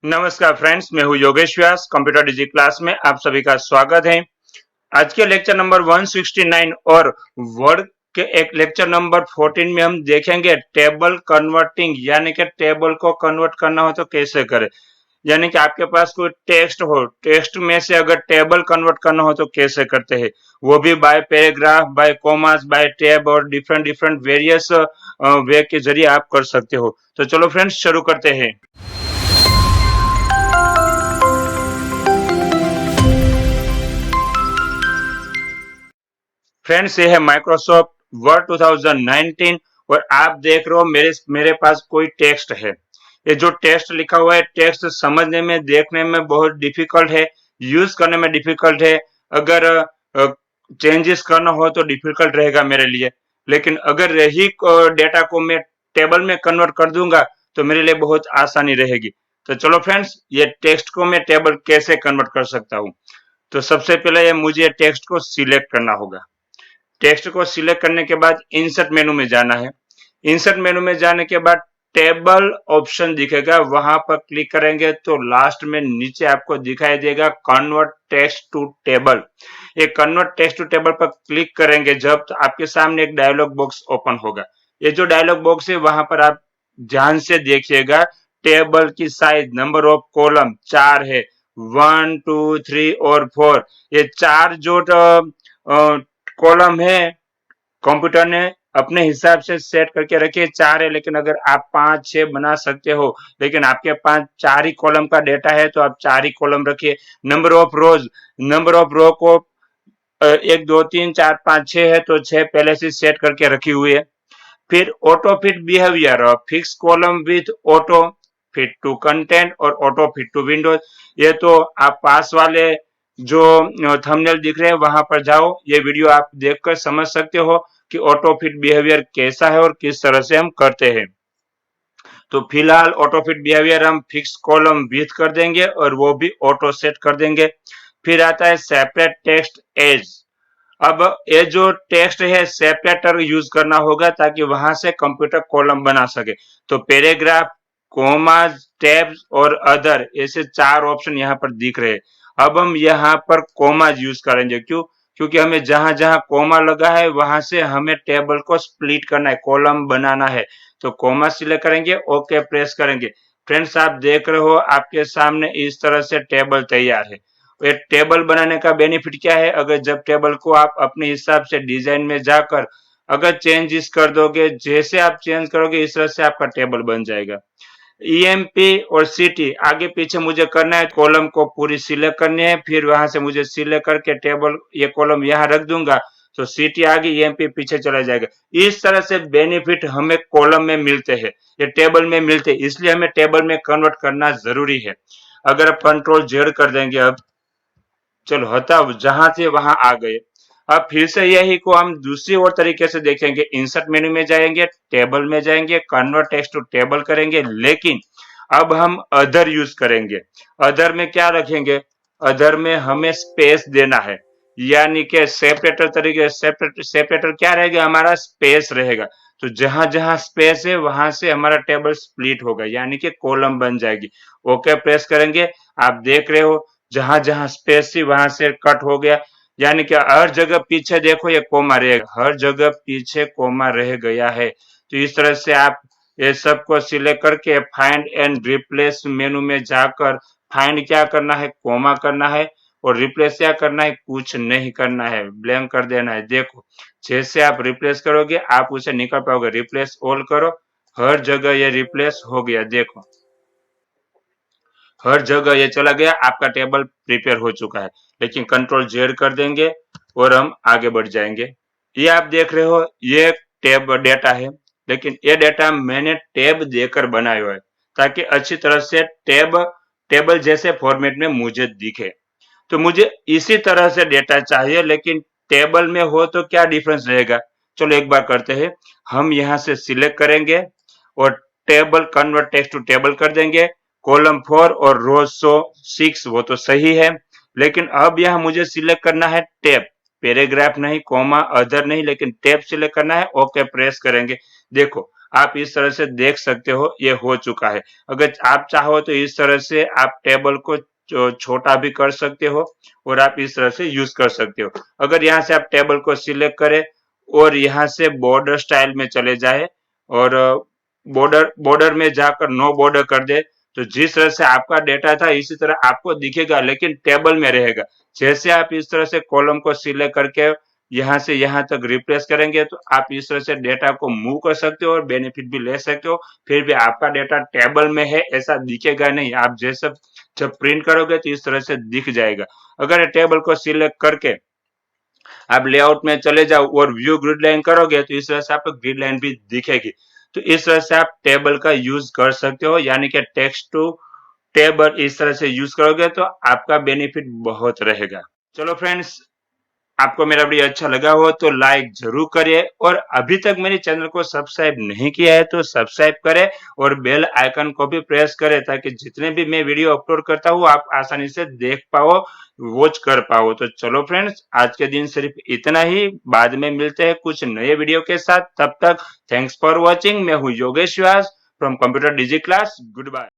नमस्कार फ्रेंड्स, मैं हूं योगेश व्यास। कंप्यूटर डिजी क्लास में आप सभी का स्वागत है। आज के लेक्चर नंबर 169 और वर्ड के एक लेक्चर नंबर 14 में हम देखेंगे टेबल कन्वर्टिंग, यानी कि टेबल को कन्वर्ट करना हो तो कैसे करें। यानी कि आपके पास कोई टेक्स्ट हो, टेक्स्ट में से अगर टेबल कन्वर्ट करना हो तो कैसे करते हैं, वो भी by paragraph, by commas, by tab और डिफरेंट डिफरेंट वेरियस वे के जरिए आप कर सकते हो। तो चलो फ्रेंड्स शुरू करते हैं। फ्रेंड्स, ये है माइक्रोसॉफ्ट वर्ड 2019 और आप देख रहे हो मेरे पास कोई टेक्स्ट है। ये जो टेक्स्ट लिखा हुआ है, टेक्स्ट समझने में, देखने में बहुत डिफिकल्ट है, यूज करने में डिफिकल्ट है। अगर चेंजेस करना हो तो डिफिकल्ट रहेगा मेरे लिए, लेकिन अगर यही डेटा को मैं टेबल में कन्वर्ट कर दूंगा तो मेरे लिए बहुत आसानी रहेगी। तो चलो फ्रेंड्स, ये टेक्स्ट को मैं टेबल कैसे कन्वर्ट कर सकता हूँ। तो सबसे पहले ये मुझे टेक्स्ट को सिलेक्ट करना होगा। टेक्स्ट को सिलेक्ट करने के बाद इंसर्ट मेनू में जाना है। इंसर्ट मेनू में जाने के बाद टेबल ऑप्शन दिखेगा, वहां पर क्लिक करेंगे तो लास्ट में नीचे आपको दिखाई देगा कन्वर्ट टेक्स्ट टू टेबल। ये कन्वर्ट टेक्स्ट टू टेबल पर क्लिक करेंगे जब, तो आपके सामने एक डायलॉग बॉक्स ओपन होगा। ये जो डायलॉग बॉक्स है वहां पर आप ध्यान से देखिएगा। टेबल की साइज, नंबर ऑफ कॉलम 4 है, 1 2 3 और 4। ये 4 जो कॉलम है कंप्यूटर ने अपने हिसाब से सेट करके रखे, 4 है, लेकिन अगर आप 5 6 बना सकते हो, लेकिन आपके पास 4 ही कॉलम का डेटा है तो आप 4 ही कॉलम रखिए। Number of rows, number of row को 1 2 3 4 5 6 है तो 6 पहले से सेट करके रखी हुई है। फिर auto fit behaviour, fix column with auto fit to content और ऑटो फिट टू विंडोज। ये तो आप पास वाले जो थंबनेल दिख रहे हैं वहां पर जाओ, ये वीडियो आप देखकर समझ सकते हो कि ऑटो फिट बिहेवियर कैसा है और किस तरह से हम करते हैं। तो फिलहाल ऑटो फिट बिहेवियर हम फिक्स कॉलम विथ कर देंगे और वो भी ऑटो सेट कर देंगे। फिर आता है सेपरेट टेक्स्ट एज। अब ये जो टेक्स्ट है सेपरेटर यूज करना होगा ताकि वहां से कंप्यूटर कॉलम बना सके। तो पैराग्राफ, कोमाज, टैब्स और अदर, ऐसे 4 ऑप्शन यहाँ पर दिख रहे हैं। अब हम यहाँ पर कोमाज यूज करेंगे। क्यों? क्योंकि हमें जहां जहां कोमा लगा है वहां से हमें टेबल को स्प्लिट करना है, कॉलम बनाना है। तो कोमा सिलेक्ट करेंगे, ओके प्रेस करेंगे। फ्रेंड्स, आप देख रहे हो आपके सामने इस तरह से टेबल तैयार है। ये टेबल बनाने का बेनिफिट क्या है, अगर जब टेबल को आप अपने हिसाब से डिजाइन में जाकर अगर चेंजेस कर दोगे, जैसे आप चेंज करोगे इस तरह से आपका टेबल बन जाएगा। ईएमपी और सीटी आगे पीछे मुझे करना है, कॉलम को पूरी सिलेक्ट करनी है, फिर वहां से मुझे सिलेक्ट करके टेबल, ये कॉलम यहाँ रख दूंगा तो सीटी आगे, ईएमपी पीछे चला जाएगा। इस तरह से बेनिफिट हमें कॉलम में मिलते हैं, ये टेबल में मिलते हैं, इसलिए हमें टेबल में कन्वर्ट करना जरूरी है। अगर आप कंट्रोल जेड कर देंगे, अब चलो हटाओ, जहां से वहां आ गए। अब फिर से यही को हम दूसरी और तरीके से देखेंगे। इंसर्ट मेन्यू में जाएंगे, टेबल में जाएंगे, कन्वर्ट टेक्स्ट टू टेबल करेंगे, लेकिन अब हम अदर यूज करेंगे। अदर में क्या रखेंगे? अदर में हमें स्पेस देना है, यानी कि सेपरेटर तरीके। सेपरेटर क्या रहेगा? हमारा स्पेस रहेगा। तो जहां जहां स्पेस है वहां से हमारा टेबल स्प्लिट होगा, यानी कि कॉलम बन जाएगी। ओके प्रेस करेंगे, आप देख रहे हो जहां जहां स्पेस थी वहां से कट हो गया, यानी कि हर जगह पीछे देखो ये कोमा रहेगा, हर जगह पीछे कोमा रह गया है। तो इस तरह से आप ये सबको सिलेक्ट करके फाइंड एंड रिप्लेस मेनू में जाकर फाइंड क्या करना है? कोमा करना है। और रिप्लेस क्या करना है? कुछ नहीं करना है, ब्लैंक कर देना है। देखो जैसे आप रिप्लेस करोगे आप उसे निकाल पाओगे। रिप्लेस ऑल करो, हर जगह ये रिप्लेस हो गया। देखो हर जगह ये चला गया, आपका टेबल प्रिपेयर हो चुका है। लेकिन कंट्रोल जेड कर देंगे और हम आगे बढ़ जाएंगे। ये आप देख रहे हो ये टेब डेटा है, लेकिन ये डेटा मैंने टेब देकर बनाया हुआ है ताकि अच्छी तरह से टेबल जैसे फॉर्मेट में मुझे दिखे। तो मुझे इसी तरह से डेटा चाहिए, लेकिन टेबल में हो तो क्या डिफरेंस रहेगा? चलो एक बार करते हैं। हम यहाँ से सिलेक्ट करेंगे और table convert text to table कर देंगे। कॉलम 4 और रो 6 वो तो सही है, लेकिन अब यहाँ मुझे सिलेक्ट करना है टेब, पैराग्राफ नहीं, कोमा, अदर नहीं, लेकिन टेब सिलेक्ट करना है। ओके प्रेस करेंगे। देखो आप इस तरह से देख सकते हो ये हो चुका है। अगर आप चाहो तो इस तरह से आप टेबल को छोटा भी कर सकते हो और आप इस तरह से यूज कर सकते हो। अगर यहाँ से आप टेबल को सिलेक्ट करें और यहाँ से बॉर्डर स्टाइल में चले जाए और बॉर्डर बॉर्डर में जाकर नो बॉर्डर कर दे, तो जिस तरह से आपका डेटा था इसी तरह आपको दिखेगा, लेकिन टेबल में रहेगा। जैसे आप इस तरह से कॉलम को सिलेक्ट करके यहाँ से यहाँ तक रिप्लेस करेंगे तो आप इस तरह से डेटा को मूव कर सकते हो और बेनिफिट भी ले सकते हो। फिर भी आपका डेटा टेबल में है ऐसा दिखेगा नहीं। आप जैसे जब प्रिंट करोगे तो इस तरह से दिख जाएगा। अगर टेबल को सिलेक्ट करके आप लेआउट में चले जाओ और व्यू ग्रिड लाइन करोगे तो इस तरह से आपको ग्रिड लाइन भी दिखेगी। तो इस तरह से आप टेबल का यूज कर सकते हो, यानी कि टेक्स्ट टू टेबल इस तरह से यूज करोगे तो आपका बेनिफिट बहुत रहेगा। चलो फ्रेंड्स, आपको मेरा वीडियो अच्छा लगा हो तो लाइक जरूर करिए और अभी तक मेरे चैनल को सब्सक्राइब नहीं किया है तो सब्सक्राइब करें और बेल आइकन को भी प्रेस करें ताकि जितने भी मैं वीडियो अपलोड करता हूँ आप आसानी से देख पाओ, वॉच कर पाओ। तो चलो फ्रेंड्स, आज के दिन सिर्फ इतना ही, बाद में मिलते हैं कुछ नए वीडियो के साथ। तब तक थैंक्स फॉर वॉचिंग। मैं हूँ Yogesh Vyas from computer digi class. Good bye.